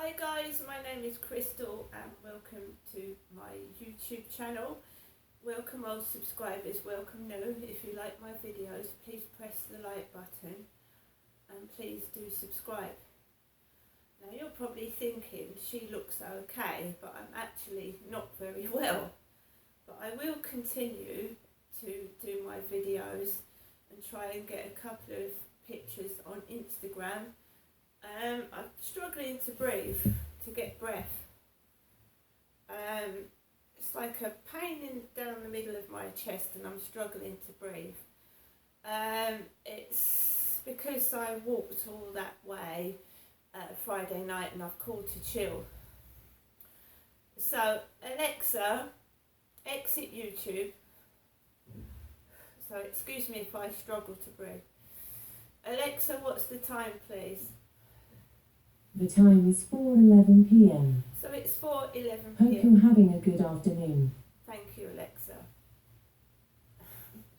Hi guys, my name is Crystal and welcome to my YouTube channel. Welcome old subscribers, welcome new. If you like my videos, please press the like button and please do subscribe. Now you're probably thinking she looks okay, but I'm actually not very well. But I will continue to do my videos and try and get a couple of pictures on Instagram. I'm struggling to breathe, to get breath. It's like a pain down the middle of my chest and I'm struggling to breathe. It's because I walked all that way Friday night and I've called to chill. So Alexa, exit YouTube. So excuse me if I struggle to breathe. Alexa, what's the time please? The time is 4:11 p.m. So it's 4:11 Hope p.m. you're having a good afternoon. Thank you, Alexa.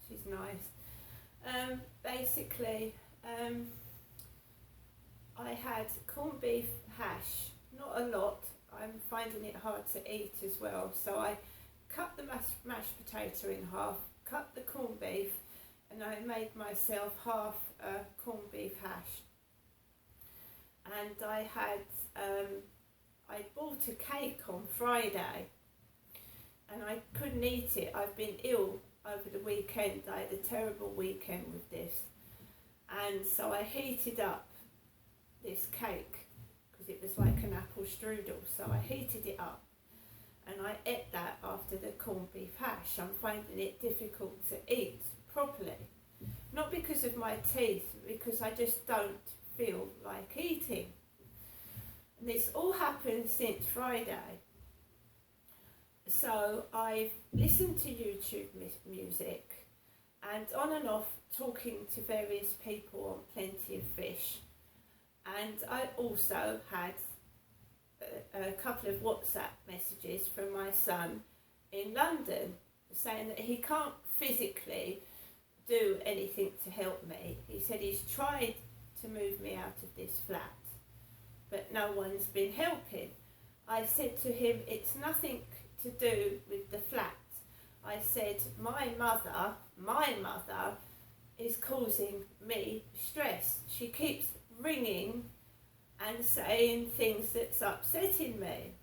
She's nice. Basically, I had corned beef hash, not a lot. I'm finding it hard to eat as well. So I cut the mashed potato in half, cut the corned beef, and I made myself half a corned beef hash. And I bought a cake on Friday and I couldn't eat it. I've been ill over the weekend. I had a terrible weekend with this. And so I heated up this cake because it was like an apple strudel. So I heated it up and I ate that after the corned beef hash. I'm finding it difficult to eat properly. Not because of my teeth, because I just don't feel like eating. And this all happened since Friday. So I've listened to YouTube music and on and off talking to various people on Plenty of Fish. And I also had a couple of WhatsApp messages from my son in London saying that he can't physically do anything to help me. He said he's tried to move me out of this flat, but no one's been helping. I said to him, it's nothing to do with the flat. I said, my mother is causing me stress. She keeps ringing and saying things that's upsetting me.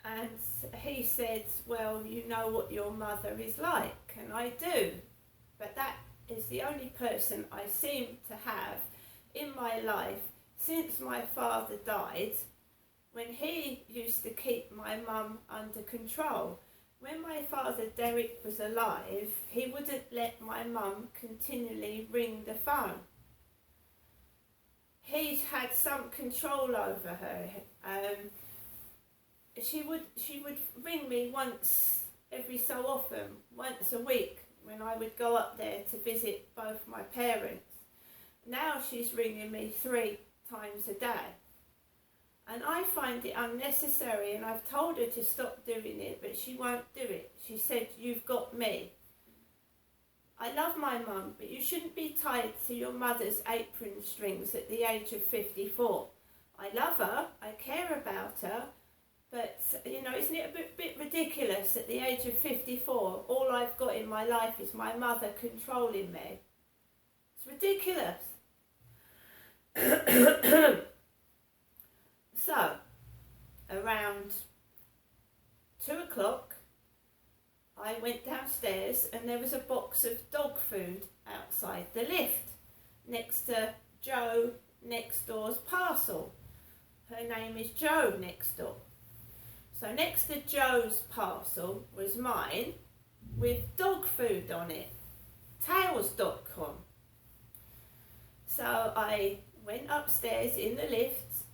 And he said, well, you know what your mother is like, and I do, but that is the only person I seem to have in my life since my father died, when he used to keep my mum under control. When my father Derek was alive, he wouldn't let my mum continually ring the phone. He had some control over her. She would ring me once every so often, once a week, when I would go up there to visit both my parents. Now she's ringing me 3 times a day. And I find it unnecessary, and I've told her to stop doing it, but she won't do it. She said, you've got me. I love my mum, but you shouldn't be tied to your mother's apron strings at the age of 54. I love her, I care about her, but, you know, isn't it a bit ridiculous at the age of 54, all I've got in my life is my mother controlling me? It's ridiculous. So, around 2 o'clock, I went downstairs and there was a box of dog food outside the lift next to Joe next door's parcel. Her name is Joe next door. So next to Joe's parcel was mine with dog food on it, tails.com. So I went upstairs in the lift,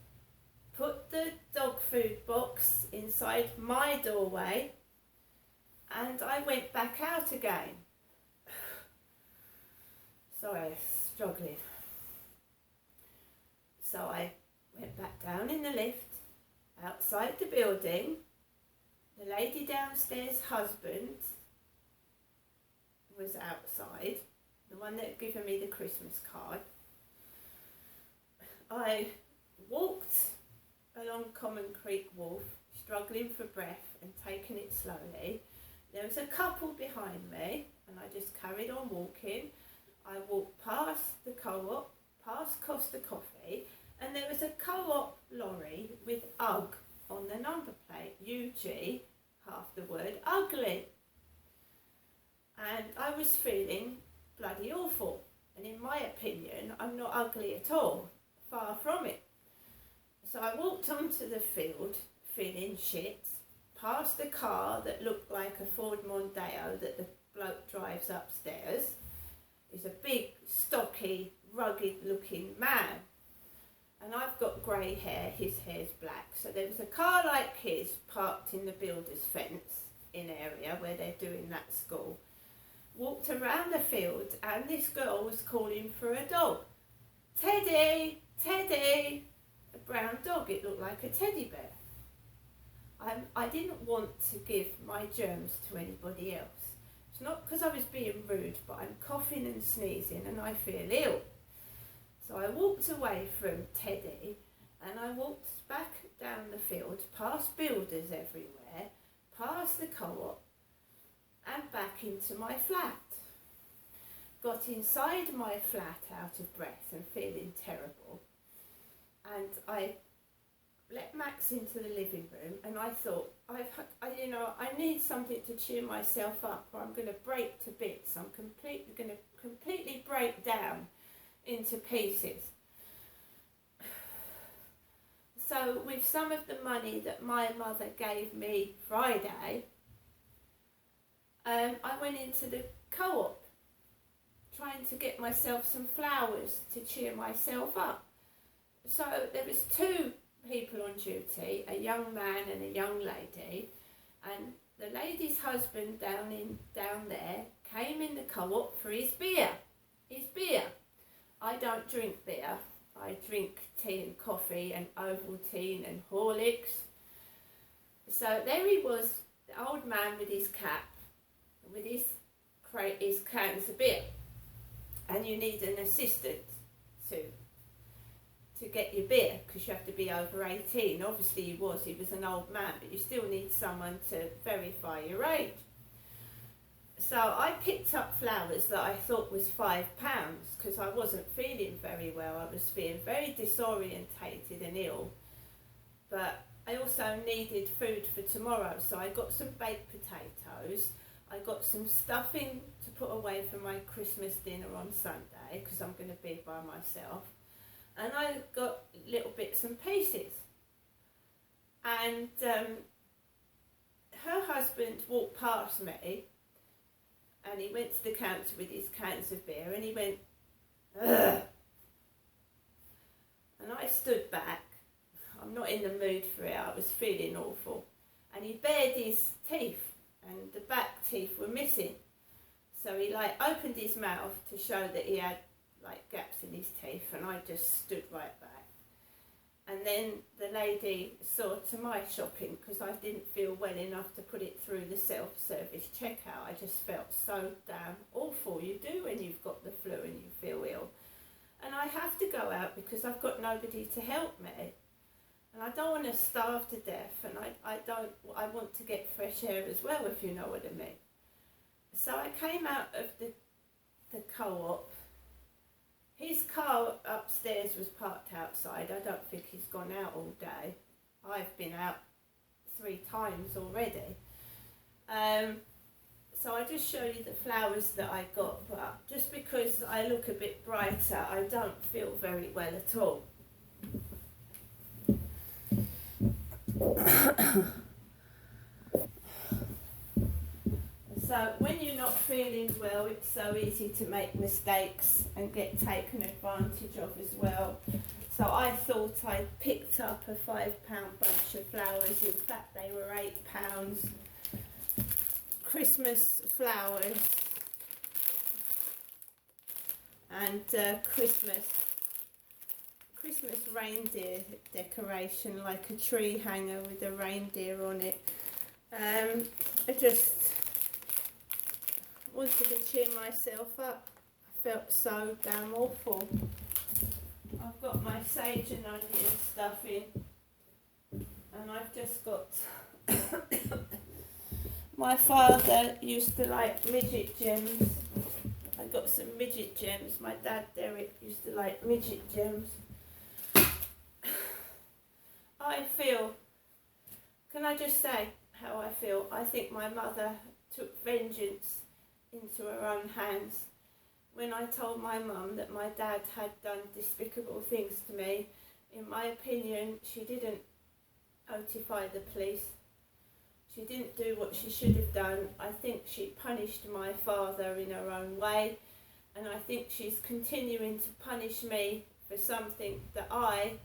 put the dog food box inside my doorway, and I went back out again. Sorry, struggling. So I went back down in the lift, outside the building. The lady downstairs' husband was outside, the one that had given me the Christmas card. I walked along Common Creek Wharf, struggling for breath and taking it slowly. There was a couple behind me, and I just carried on walking. I walked past the Co-op, past Costa Coffee, and there was a Co-op lorry with UGG on the number plate, UG, half the word, ugly. And I was feeling bloody awful. And in my opinion, I'm not ugly at all, far from it. So I walked onto the field, feeling shit, past a car that looked like a Ford Mondeo that the bloke drives upstairs. He's a big, stocky, rugged-looking man. And I've got grey hair, his hair's black. So there was a car like his parked in the builder's fence in area where they're doing that school. Walked around the field, and this girl was calling for a dog. Teddy, Teddy, a brown dog. It looked like a teddy bear. I didn't want to give my germs to anybody else. It's not because I was being rude, but I'm coughing and sneezing and I feel ill. So I walked away from Teddy and I walked back down the field, past builders everywhere, past the Co-op, and back into my flat. Got inside my flat out of breath and feeling terrible, and I let Max into the living room, and I thought, I need something to cheer myself up, or I'm going to break to bits. I'm going to completely break down into pieces. So with some of the money that my mother gave me Friday, I went into the Co-op trying to get myself some flowers to cheer myself up. So there was two people on duty, a young man and a young lady, and the lady's husband down there came in the Co-op for his beer. I don't drink beer. I drink tea and coffee and Ovaltine and Horlicks. So there he was, the old man with his cap, with his cans of beer, and you need an assistant to get your beer because you have to be over 18. Obviously he was an old man, but you still need someone to verify your age. So I picked up flowers that I thought was £5 because I wasn't feeling very well. I was feeling very disorientated and ill, but I also needed food for tomorrow, so I got some baked potatoes. I got some stuffing to put away for my Christmas dinner on Sunday because I'm going to be by myself. And I got little bits and pieces. And her husband walked past me and he went to the counter with his cans of beer and he went, ugh. And I stood back. I'm not in the mood for it. I was feeling awful. And he bared his teeth and the back teeth were missing. So he opened his mouth to show that he had gaps in his teeth, and I just stood right back. And then the lady saw to my shopping because I didn't feel well enough to put it through the self-service checkout. I just felt so damn awful. You do when you've got the flu and you feel ill. And I have to go out because I've got nobody to help me. And I don't want to starve to death, and I want to get fresh air as well, if you know what I mean. So I came out of the Co-op. His car upstairs was parked outside. I don't think he's gone out all day. I've been out 3 times already. So I just show you the flowers that I got, but just because I look a bit brighter, I don't feel very well at all. So when you're not feeling well, it's so easy to make mistakes and get taken advantage of as well. So I thought I picked up a £5 bunch of flowers. In fact, they were £8. Christmas flowers and Christmas reindeer decoration, like a tree hanger with a reindeer on it. I just wanted to cheer myself up. I felt so damn awful. I've got my sage and onion stuff in, and I've just got my father used to like midget gems. I got some midget gems. My dad Derek used to like midget gems. I feel, can I just say how I feel? I think my mother took vengeance into her own hands when I told my mum that my dad had done despicable things to me. In my opinion, she didn't notify the police. She didn't do what she should have done. I think she punished my father in her own way, and I think she's continuing to punish me for something that I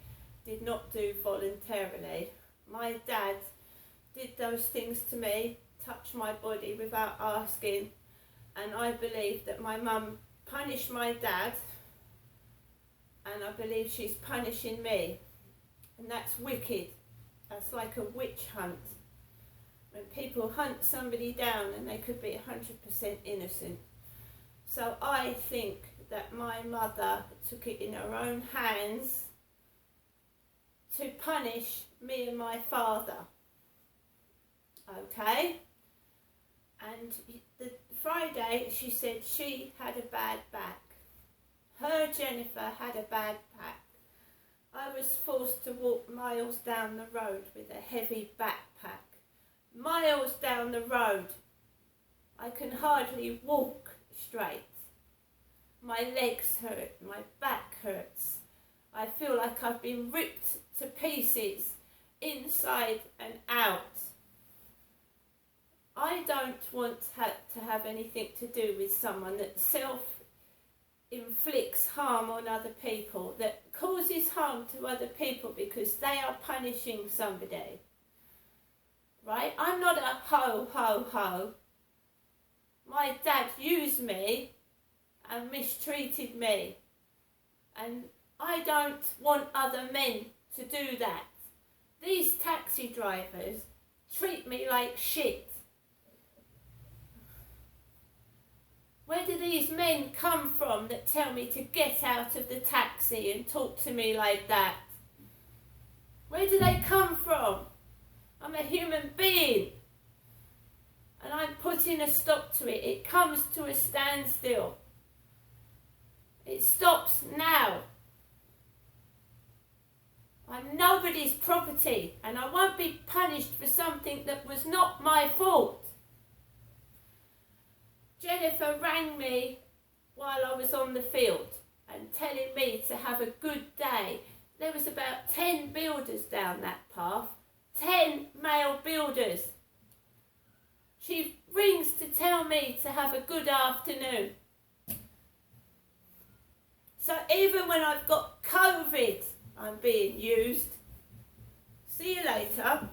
did not do voluntarily. My dad did those things to me, touched my body without asking, and I believe that my mum punished my dad, and I believe she's punishing me, and that's wicked. That's like a witch hunt. When people hunt somebody down and they could be 100% innocent. So I think that my mother took it in her own hands to punish me and my father. Okay? And the Friday she said she had a bad back. Her Jennifer had a bad back. I was forced to walk miles down the road with a heavy backpack. Miles down the road. I can hardly walk straight. My legs hurt, my back hurts. I feel like I've been ripped to pieces, inside and out. I don't want to have anything to do with someone that self-inflicts harm on other people, that causes harm to other people because they are punishing somebody. Right? I'm not a ho. My dad used me and mistreated me. And I don't want other men to do that. These taxi drivers treat me like shit. Where do these men come from that tell me to get out of the taxi and talk to me like that? Where do they come from? I'm a human being. And I'm putting a stop to it. It comes to a standstill. It stops now. I'm nobody's property, and I won't be punished for something that was not my fault. Jennifer rang me while I was on the field and telling me to have a good day. There was about 10 builders down that path. 10 male builders. She rings to tell me to have a good afternoon. So even when I've got COVID, I'm being used. See you later.